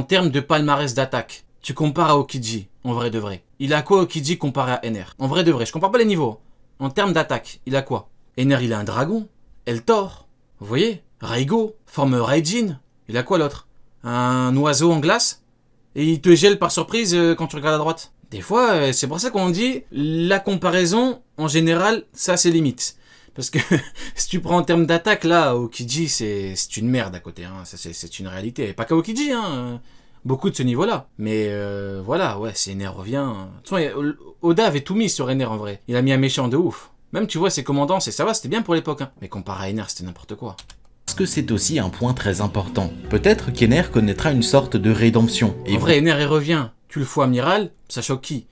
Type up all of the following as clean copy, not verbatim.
en termes de palmarès d'attaque, tu compares à Aokiji, en vrai de vrai. Il a quoi Aokiji comparé à Ener? En vrai de vrai, je compare pas les niveaux. En termes d'attaque, il a quoi? Ener, il a un dragon. Eltor, vous voyez? Raigo, forme Raijin. Il a quoi l'autre? Un oiseau en glace? Et il te gèle par surprise quand tu regardes à droite. Des fois, c'est pour ça qu'on dit, la comparaison, en général, ça c'est limite. Parce que si tu prends en termes d'attaque, là, Aokiji, c'est une merde à côté. Hein. C'est une réalité. Et pas qu'Aokiji, hein. Beaucoup de ce niveau-là. Mais voilà, ouais, si Ener revient... De toute façon, Oda avait tout mis sur Ener en vrai. Il a mis un méchant de ouf. Même, tu vois, ses commandants, ça va, c'était bien pour l'époque. Hein. Mais comparé à Ener, c'était n'importe quoi. Parce que c'est aussi un point très important. Peut-être qu'Ener connaîtra une sorte de rédemption. En vrai, Ener, il revient. Tu le fous amiral, ça choque qui?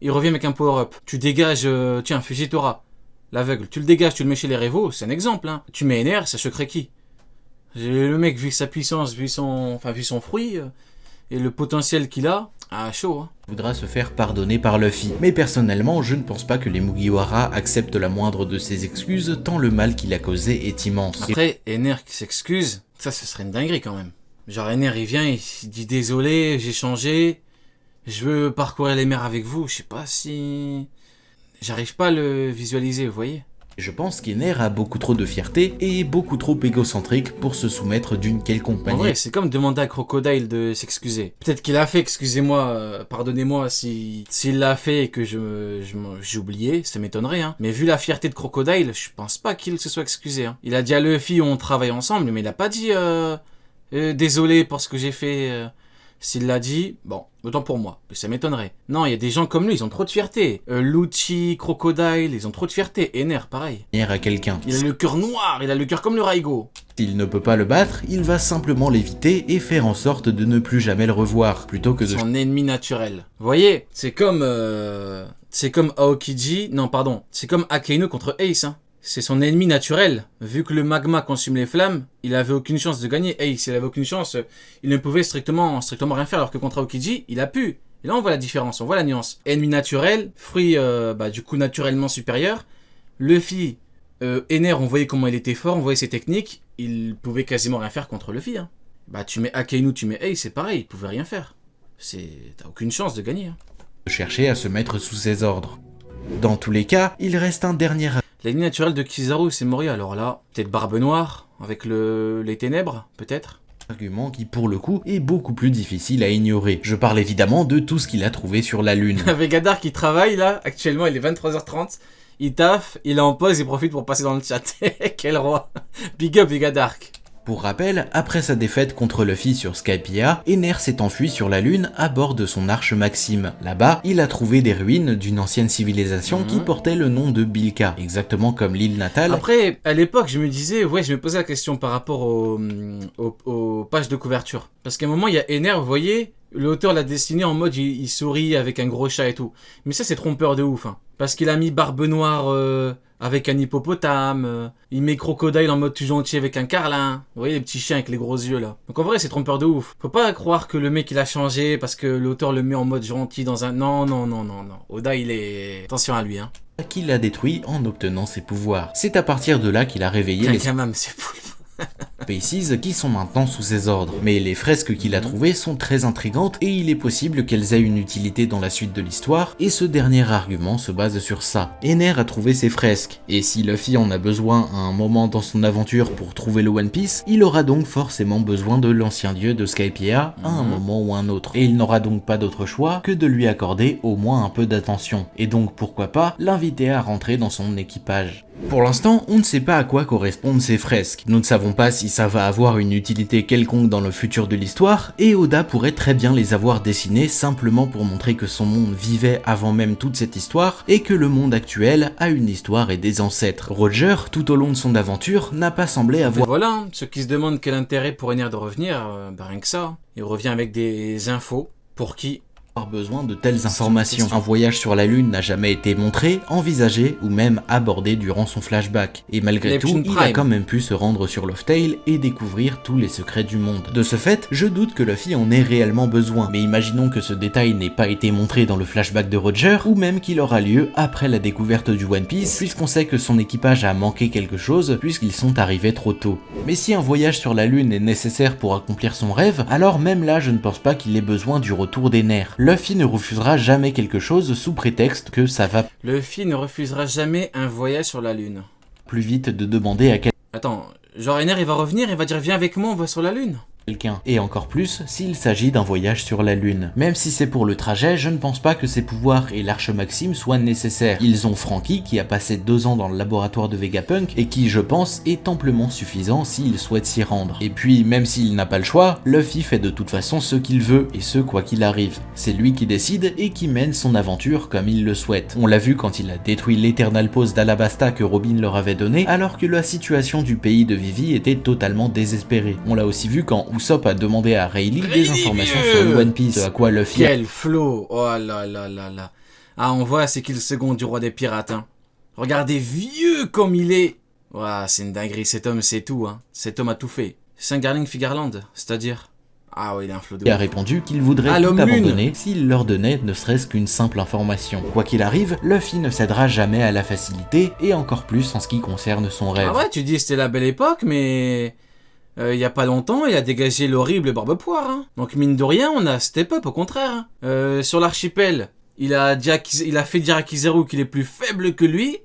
Il revient avec un power-up. Tu dégages, tiens, Fujitora, l'aveugle. Tu le dégages, tu le mets chez les Révos, c'est un exemple. Hein. Tu mets Ener, ça choquerait qui? Le mec, vu sa puissance, vu son fruit, et le potentiel qu'il a, chaud. Hein. Voudra se faire pardonner par Luffy. Mais personnellement, je ne pense pas que les Mugiwara acceptent la moindre de ses excuses, tant le mal qu'il a causé est immense. Après, Ener qui s'excuse, ça, ce serait une dinguerie quand même. Genre, Ener, il vient, il dit désolé, j'ai changé, je veux parcourir les mers avec vous, je sais pas si... J'arrive pas à le visualiser, vous voyez? Je pense qu'Ener a beaucoup trop de fierté et est beaucoup trop égocentrique pour se soumettre d'une quelconque manière. En vrai, c'est comme demander à Crocodile de s'excuser. Peut-être qu'il a fait, excusez-moi, pardonnez-moi s'il l'a fait et que j'ai oublié, ça m'étonnerait. Hein. Mais vu la fierté de Crocodile, je pense pas qu'il se soit excusé. Hein. Il a dit à Luffy, on travaille ensemble, mais il a pas dit désolé pour ce que j'ai fait. S'il l'a dit, bon, autant pour moi, mais ça m'étonnerait. Non, il y a des gens comme lui, ils ont trop de fierté. Lucci, Crocodile, ils ont trop de fierté. Ener, pareil. À quelqu'un. Il a le cœur noir, il a le cœur comme le Raigo. S'il ne peut pas le battre, il va simplement l'éviter et faire en sorte de ne plus jamais le revoir, plutôt que de... Son ennemi naturel. Vous voyez, c'est comme Aokiji, non pardon, c'est comme Akainu contre Ace, hein. C'est son ennemi naturel. Vu que le magma consume les flammes, il avait aucune chance de gagner. Ace, il avait aucune chance. Il ne pouvait strictement rien faire. Alors que contre Aokiji, il a pu. Et là, on voit la différence, on voit la nuance. Ennemi naturel, fruit du coup naturellement supérieur. Luffy, Ener, on voyait comment il était fort, on voyait ses techniques. Il pouvait quasiment rien faire contre Luffy. Hein. Bah, tu mets Akainu, tu mets Ace, c'est pareil, il pouvait rien faire. T'as aucune chance de gagner. Hein. Chercher à se mettre sous ses ordres. Dans tous les cas, il reste un dernier... L'ennemi naturel de Kizaru, c'est Moria. Alors là, peut-être Barbe Noire, avec les ténèbres, peut-être. Argument qui, pour le coup, est beaucoup plus difficile à ignorer. Je parle évidemment de tout ce qu'il a trouvé sur la Lune. Vegadar qui travaille là, actuellement il est 23h30, il taffe, il est en pause, il profite pour passer dans le chat. Quel roi. Big up Vegadark. Pour rappel, après sa défaite contre Luffy sur Skypiea, Ener s'est enfui sur la Lune à bord de son arche Maxime. Là-bas, il a trouvé des ruines d'une ancienne civilisation qui portait le nom de Bilka, exactement comme l'île natale. Après, à l'époque, je me disais, ouais, je me posais la question par rapport aux pages de couverture. Parce qu'à un moment, il y a Ener, vous voyez, l'auteur l'a dessiné en mode il sourit avec un gros chat et tout. Mais ça, c'est trompeur de ouf. Hein. Parce qu'il a mis Barbe Noire avec un hippopotame. Il met Crocodile en mode tout gentil avec un carlin. Vous voyez les petits chiens avec les gros yeux là. Donc en vrai, c'est trompeur de ouf. Faut pas croire que le mec il a changé parce que l'auteur le met en mode gentil dans un... Non. Oda, il est... Attention à lui, hein. Qu'il a détruit en obtenant ses pouvoirs. C'est à partir de là qu'il a réveillé les Spaces qui sont maintenant sous ses ordres. Mais les fresques qu'il a trouvées sont très intrigantes et il est possible qu'elles aient une utilité dans la suite de l'histoire, et ce dernier argument se base sur ça. Ener a trouvé ces fresques, et si Luffy en a besoin à un moment dans son aventure pour trouver le One Piece, il aura donc forcément besoin de l'ancien dieu de Skypiea à un moment ou un autre. Et il n'aura donc pas d'autre choix que de lui accorder au moins un peu d'attention, et donc pourquoi pas l'inviter à rentrer dans son équipage. Pour l'instant, on ne sait pas à quoi correspondent ces fresques. Nous ne savons pas si ça va avoir une utilité quelconque dans le futur de l'histoire, et Oda pourrait très bien les avoir dessinées simplement pour montrer que son monde vivait avant même toute cette histoire, et que le monde actuel a une histoire et des ancêtres. Roger, tout au long de son aventure, n'a pas semblé avoir... Voilà, hein, ceux qui se demandent quel intérêt pour Ener de revenir, rien que ça. Il revient avec des infos. Pour qui? besoin de telles informations. Un voyage sur la Lune n'a jamais été montré, envisagé ou même abordé durant son flashback. Et malgré tout, il a quand même pu se rendre sur Loftail et découvrir tous les secrets du monde. De ce fait, je doute que Luffy en ait réellement besoin, mais imaginons que ce détail n'ait pas été montré dans le flashback de Roger, ou même qu'il aura lieu après la découverte du One Piece, puisqu'on sait que son équipage a manqué quelque chose, puisqu'ils sont arrivés trop tôt. Mais si un voyage sur la Lune est nécessaire pour accomplir son rêve, alors même là je ne pense pas qu'il ait besoin du retour d'Ener. Luffy ne refusera jamais quelque chose sous prétexte que ça va Luffy ne refusera jamais un voyage sur la Lune. Plus vite de demander à Attends, genre Ener il va revenir, il va dire viens avec moi, on va sur la Lune. quelqu'un, et encore plus s'il s'agit d'un voyage sur la Lune. Même si c'est pour le trajet, je ne pense pas que ses pouvoirs et l'Arche Maxime soient nécessaires. Ils ont Franky qui a passé 2 ans dans le laboratoire de Vegapunk et qui, je pense, est amplement suffisant s'il souhaite s'y rendre. Et puis, même s'il n'a pas le choix, Luffy fait de toute façon ce qu'il veut, et ce quoi qu'il arrive. C'est lui qui décide et qui mène son aventure comme il le souhaite. On l'a vu quand il a détruit l'Eternal Pose d'Alabasta que Robin leur avait donné, alors que la situation du pays de Vivi était totalement désespérée. On l'a aussi vu quand Usopp a demandé à Rayleigh des informations sur le One Piece, à quoi Luffy Quel flow. Oh là là là là. Ah, on voit c'est qui le second du roi des pirates, hein. Regardez, vieux comme il est. Ouah, c'est une dinguerie, cet homme c'est tout, hein. Cet homme a tout fait. Singarling Figarland, c'est-à-dire... Ah oui, il a un flow de a répondu qu'il voudrait tout abandonner s'il leur donnait ne serait-ce qu'une simple information. Quoi qu'il arrive, Luffy ne cédera jamais à la facilité, et encore plus en ce qui concerne son rêve. Ah ouais, tu dis c'était la belle époque, mais... il y a pas longtemps, il a dégagé l'horrible barbe-poire. Hein. Donc mine de rien, on a step up au contraire. Hein. Sur l'archipel, il a fait dire à Kizaru qu'il est plus faible que lui.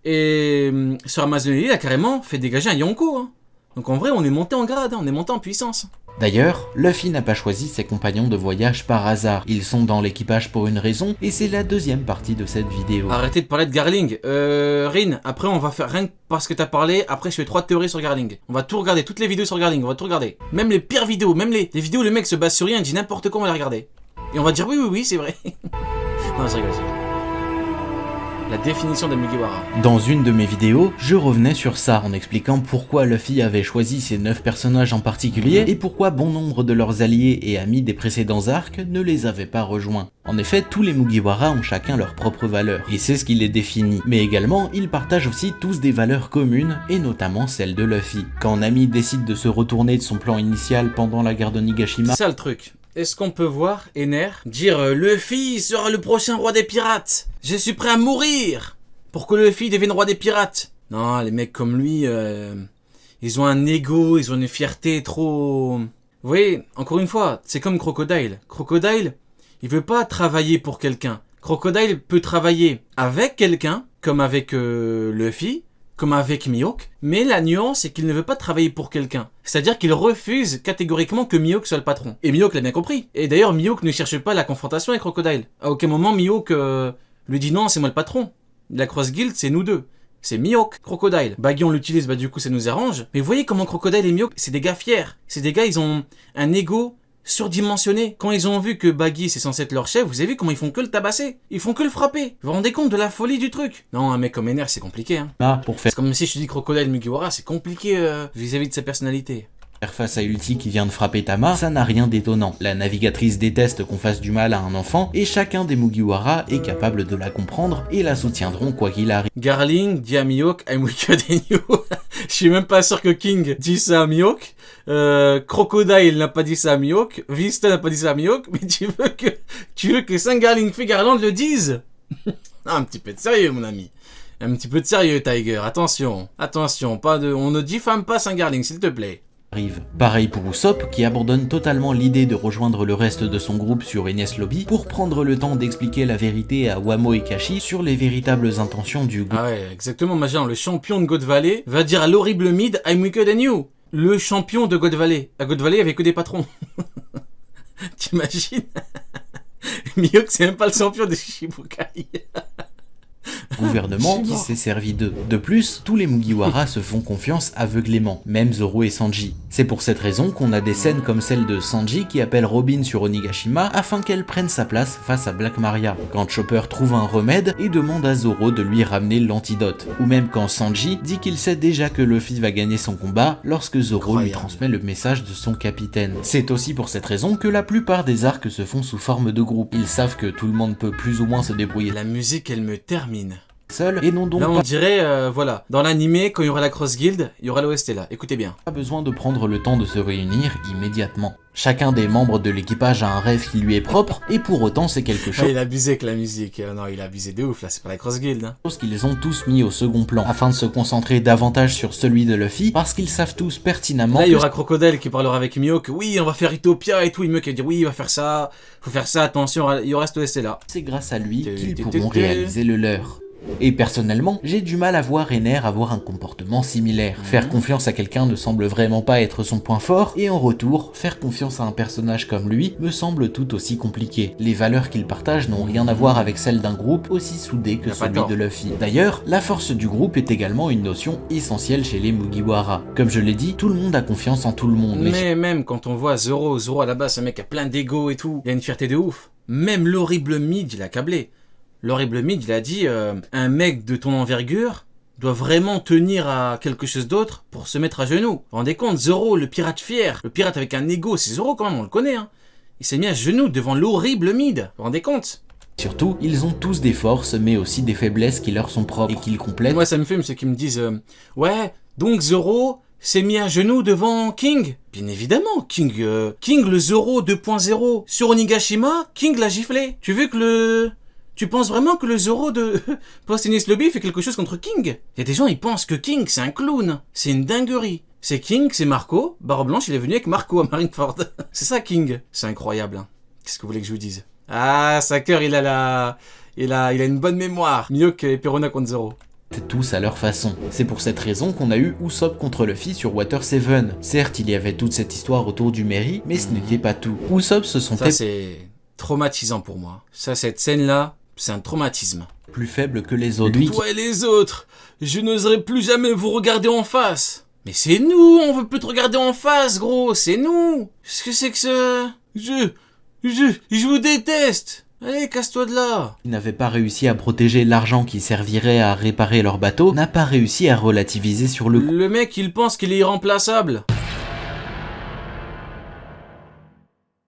Et sur Amazonie, il a carrément fait dégager un Yonko. Hein. Donc en vrai, on est monté en grade, hein, on est monté en puissance. D'ailleurs, Luffy n'a pas choisi ses compagnons de voyage par hasard. Ils sont dans l'équipage pour une raison, et c'est la deuxième partie de cette vidéo. Arrêtez de parler de Garling. Rin, après on va faire, rien que parce que t'as parlé, après je fais 3 théories sur Garling. On va tout regarder, toutes les vidéos sur Garling, on va tout regarder. Même les pires vidéos, même les vidéos où le mec se base sur rien, il dit n'importe quoi, on va les regarder. Et on va dire oui, c'est vrai. Non, je rigole. La définition de Mugiwara. Dans une de mes vidéos, je revenais sur ça en expliquant pourquoi Luffy avait choisi ces 9 personnages en particulier et pourquoi bon nombre de leurs alliés et amis des précédents arcs ne les avaient pas rejoints. En effet, tous les Mugiwara ont chacun leurs propres valeurs, et c'est ce qui les définit. Mais également, ils partagent aussi tous des valeurs communes, et notamment celle de Luffy. Quand Nami décide de se retourner de son plan initial pendant la guerre de Nigashima... C'est ça le truc. Est-ce qu'on peut voir Ener dire Luffy sera le prochain roi des pirates? Je suis prêt à mourir pour que Luffy devienne roi des pirates. Non, les mecs comme lui, ils ont un ego, ils ont une fierté trop... Vous voyez, encore une fois, c'est comme Crocodile. Crocodile, il veut pas travailler pour quelqu'un. Crocodile peut travailler avec quelqu'un, comme avec Luffy, comme avec Mihawk, mais la nuance c'est qu'il ne veut pas travailler pour quelqu'un. C'est-à-dire qu'il refuse catégoriquement que Mihawk soit le patron. Et Mihawk l'a bien compris. Et d'ailleurs, Mihawk ne cherche pas la confrontation avec Crocodile. À aucun moment, Mihawk lui dit non, c'est moi le patron. La Cross Guild, c'est nous deux. C'est Mihawk, Crocodile. Baggy, on l'utilise, bah du coup, ça nous arrange. Mais vous voyez comment Crocodile et Mihawk, c'est des gars fiers. C'est des gars, ils ont un ego surdimensionné. Quand ils ont vu que Baggy c'est censé être leur chef, vous avez vu comment ils font que le tabasser. Ils font que le frapper. Vous vous rendez compte de la folie du truc? Non, un mec comme Ener, c'est compliqué. Hein. Là, pour faire C'est comme si je te dis Crocodile Mugiwara, c'est compliqué vis-à-vis de sa personnalité. face à Ulti qui vient de frapper Tama, ça n'a rien d'étonnant. La navigatrice déteste qu'on fasse du mal à un enfant, et chacun des Mugiwara est capable de la comprendre et la soutiendront quoi qu'il arrive. Garling dit à Mihawk, I'm weaker than you. Je suis même pas sûr que King dit ça à Mihawk. Crocodile n'a pas dit ça à Mihawk. Vista n'a pas dit ça à Mihawk. Mais tu veux que Singarling Figarland le dise? Un petit peu de sérieux, mon ami. Un petit peu de sérieux, Tiger. Attention, on ne diffame pas Singarling, s'il te plaît. Pareil pour Usopp qui abandonne totalement l'idée de rejoindre le reste de son groupe sur Enies Lobby pour prendre le temps d'expliquer la vérité à Wamo et Kashi sur les véritables intentions du groupe. Ah ouais, exactement, Magellan, le champion de God Valley va dire à l'horrible mid I'm weaker than you. Le champion de God Valley. À God Valley, il n'y avait que des patrons. T'imagines? Mihawk, c'est même pas le champion de Shichibukai. Gouvernement qui s'est servi d'eux. De plus, tous les Mugiwara se font confiance aveuglément, même Zoro et Sanji. C'est pour cette raison qu'on a des scènes comme celle de Sanji qui appelle Robin sur Onigashima afin qu'elle prenne sa place face à Black Maria, quand Chopper trouve un remède et demande à Zoro de lui ramener l'antidote, ou même quand Sanji dit qu'il sait déjà que Luffy va gagner son combat lorsque Zoro lui transmet le message de son capitaine. C'est aussi pour cette raison que la plupart des arcs se font sous forme de groupe. Ils savent que tout le monde peut plus ou moins se débrouiller La musique, elle me termine. seul et n'ont donc Là, on dirait, voilà, dans l'animé, quand il y aura la Cross Guild, il y aura l'OST là. Écoutez bien. pas besoin de prendre le temps de se réunir immédiatement. Chacun des membres de l'équipage a un rêve qui lui est propre, et pour autant c'est quelque Ah, il a abusé avec la musique. Non, il a abusé de ouf là, c'est pas la Cross Guild. Hein. chose qu'ils ont tous mis au second plan, afin de se concentrer davantage sur celui de Luffy, parce qu'ils savent tous pertinemment Là, il y que aura Crocodile qui parlera avec Mihawk. Oui, on va faire Utopia et tout. Et Mihawk va dire oui, il va faire ça. Faut faire ça, attention, il y aura cet OST là. c'est grâce à lui qu'ils pourront réaliser le leur. Et personnellement, j'ai du mal à voir Ener avoir un comportement similaire. Faire confiance à quelqu'un ne semble vraiment pas être son point fort, et en retour, faire confiance à un personnage comme lui me semble tout aussi compliqué. Les valeurs qu'il partage n'ont rien à voir avec celles d'un groupe aussi soudé que celui de Luffy. D'ailleurs, la force du groupe est également une notion essentielle chez les Mugiwara. Comme je l'ai dit, tout le monde a confiance en tout le monde. Mais même quand on voit Zoro à la base, un mec a plein d'ego et tout. Il a une fierté de ouf. Même l'horrible Mid, il a câblé. L'horrible Mid, il a dit un mec de ton envergure doit vraiment tenir à quelque chose d'autre pour se mettre à genoux. Vous vous rendez compte, Zoro, le pirate fier, le pirate avec un ego, c'est Zoro quand même, on le connaît. Hein. Il s'est mis à genoux devant l'horrible Mid. Vous vous rendez compte? Surtout, ils ont tous des forces, mais aussi des faiblesses qui leur sont propres et qu'ils complètent. Moi, ça me fume, c'est qu'ils me disent ouais, donc Zoro s'est mis à genoux devant King. Bien évidemment, King le Zoro 2.0 sur Onigashima, King l'a giflé. Tu penses vraiment que le Zoro de Post-Tennis Lobby fait quelque chose contre King? Il y a des gens, ils pensent que King, c'est un clown. C'est une dinguerie. C'est King, c'est Marco. Barre Blanche, il est venu avec Marco à Marineford. C'est ça, King. C'est incroyable. Hein. Qu'est-ce que vous voulez que je vous dise? Ah, Saker, il a une bonne mémoire. Mieux que Perona contre Zoro. Tous à leur façon. C'est pour cette raison qu'on a eu Usopp contre Luffy sur Water 7. Certes, il y avait toute cette histoire autour du Merry, mais ce n'était pas tout. Usopp se sentait Ça, c'est traumatisant pour moi. Ça, cette scène-là, c'est un traumatisme. plus faible que les autres. Toi et les autres, je n'oserais plus jamais vous regarder en face. Mais c'est nous, on veut plus te regarder en face, gros, c'est nous. Qu'est-ce que c'est que ça? Je vous déteste. Allez, casse-toi de là. Qui n'avait pas réussi à protéger l'argent qui servirait à réparer leur bateau, n'a pas réussi à relativiser sur le Le mec, il pense qu'il est irremplaçable.